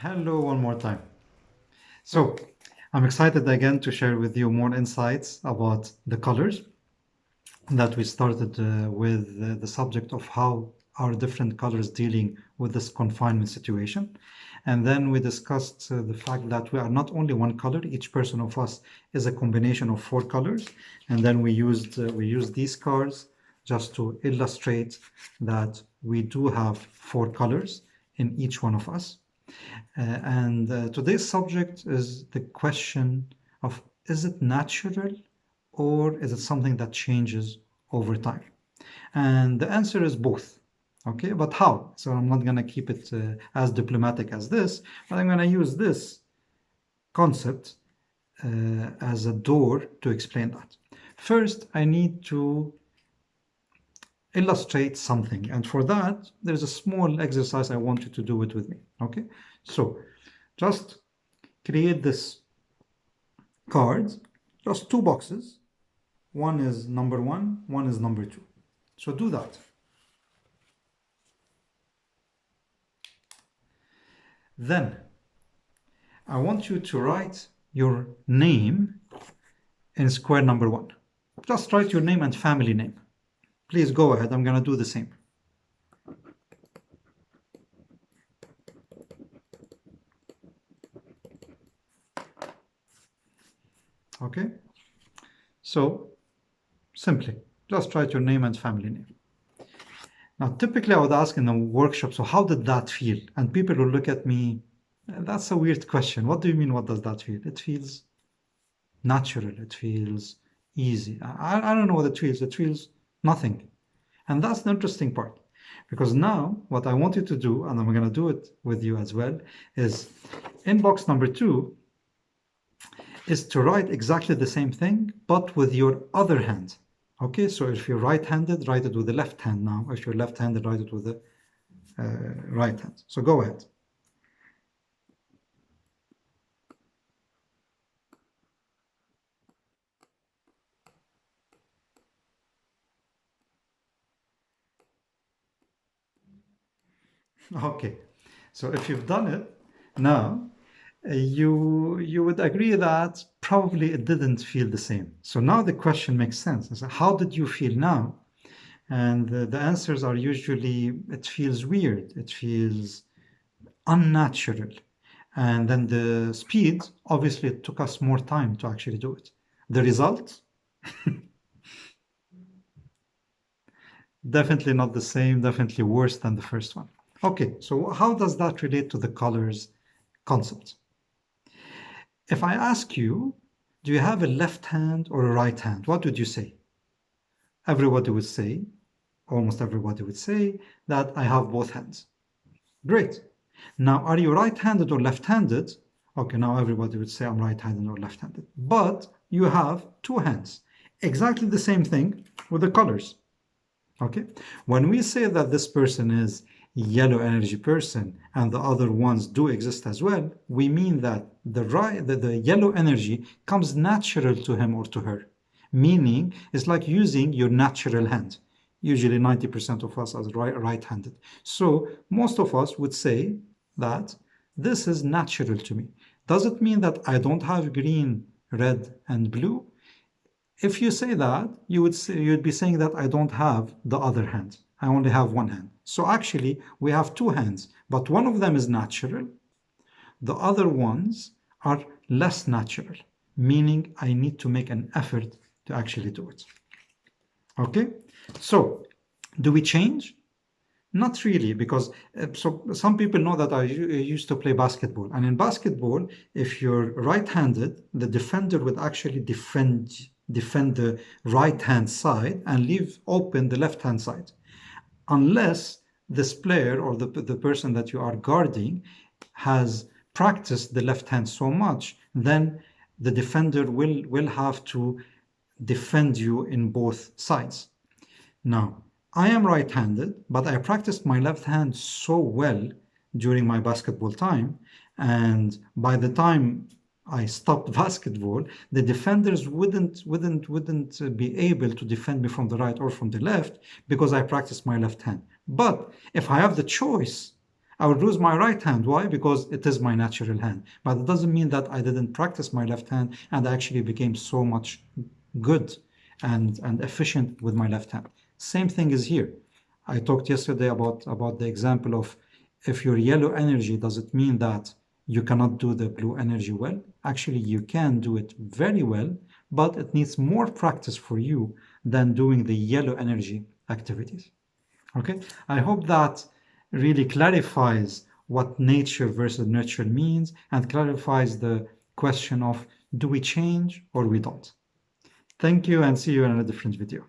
Hello, one more time. So, I'm excited again to share with you more insights about the colors that we started with the subject of how are different colors dealing with this confinement situation. And then we discussed the fact that we are not only one color, each person of us is a combination of four colors. And then we used these cards just to illustrate that we do have four colors in each one of us. And today's subject is the question of, is it natural or is it something that changes over time? And the answer is both. Okay, but how? So I'm not going to keep it as diplomatic as this, but I'm going to use this concept as a door to explain that. First, I need to illustrate something. And for that, there's a small exercise I want you to do it with me. Okay, so just create this card, just two boxes. One is number one is number two. So do that. Then I want you to write your name in square number one. Just write your name and family name. Please go ahead. I'm going to do the same. Okay. So simply just write your name and family name. Now, typically I would ask in a workshop, so how did that feel? And people will look at me, that's a weird question. What do you mean, what does that feel? It feels natural. It feels easy. I don't know what it feels. It feels nothing. And that's the interesting part. Because now what I want you to do, and I'm going to do it with you as well, is in box number two, is to write exactly the same thing, but with your other hand. Okay, so if you're right-handed, write it with the left hand now. If you're left-handed, write it with the right hand. So go ahead. Okay, so if you've done it now, you would agree that probably it didn't feel the same. So now the question makes sense. So how did you feel now? And the answers are usually, it feels weird, it feels unnatural. And then the speed, obviously, it took us more time to actually do it. The result, definitely not the same, definitely worse than the first one. Okay, so how does that relate to the colors concept? If I ask you, do you have a left hand or a right hand? What would you say? Everybody would say, almost everybody would say that I have both hands. Great. Now, are you right-handed or left-handed? Okay, now everybody would say I'm right-handed or left-handed. But you have two hands. Exactly the same thing with the colors. Okay? When we say that this person is yellow energy person and the other ones do exist as well, we mean that the yellow energy comes natural to him or to her. Meaning, it's like using your natural hand. Usually 90% of us are right-handed. So most of us would say that this is natural to me. Does it mean that I don't have green, red, and blue? If you say that, you'd be saying that I don't have the other hand. I only have one hand. So actually, we have two hands, but one of them is natural. The other ones are less natural, meaning I need to make an effort to actually do it. Okay, so do we change? Not really, because so some people know that I used to play basketball, and in basketball, if you're right-handed, the defender would actually defend the right-hand side and leave open the left-hand side, unless this player or the person that you are guarding has practiced the left hand so much, then the defender will have to defend you in both sides. Now, I am right-handed, but I practiced my left hand so well during my basketball time, and by the time I stopped basketball, the defenders wouldn't be able to defend me from the right or from the left because I practiced my left hand. But if I have the choice, I would lose my right hand. Why? Because it is my natural hand. But it doesn't mean that I didn't practice my left hand and I actually became so much good and efficient with my left hand. Same thing is here. I talked yesterday about the example of if your yellow energy, does it mean that you cannot do the blue energy well? Actually, you can do it very well, but it needs more practice for you than doing the yellow energy activities. Okay, I hope that really clarifies what nature versus nurture means and clarifies the question of do we change or we don't. Thank you and see you in a different video.